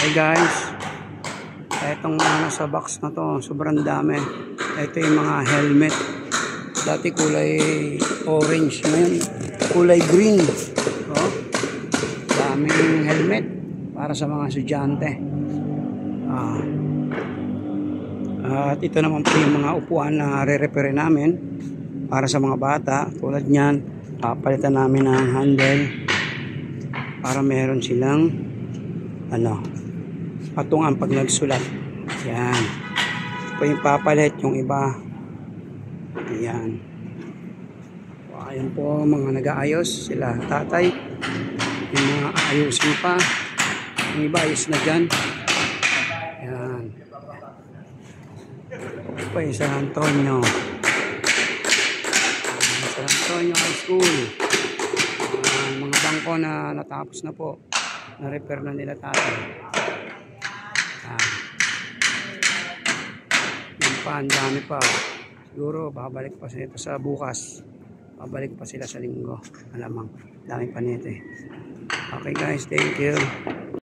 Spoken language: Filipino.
Hey guys, itong mga nasa box na to, sobrang dami. Ito yung mga helmet. Dati kulay orange, ngayon kulay green. Oh, daming helmet para sa mga estudyante. At ito naman po yung mga upuan na re-repair namin para sa mga bata. Tulad niyan, papalitan namin ng handle para meron silang patungan pag nagsulat. Yan. Ito yung papalit, yung iba. Yan. Ayan po mga nag-aayos sila tatay. Yung mga ayusin pa. Yung iba ayos na dyan. Yan. Ito pa yung San Antonio. San Antonio High School. Mga bangko na natapos na po. Na-repair na nila tatay. Yan pa, ang dami pa. Siguro babalik pa sila sa bukas. Babalik pa sila sa linggo. Alamang, dami pa nito eh. Okay guys, thank you.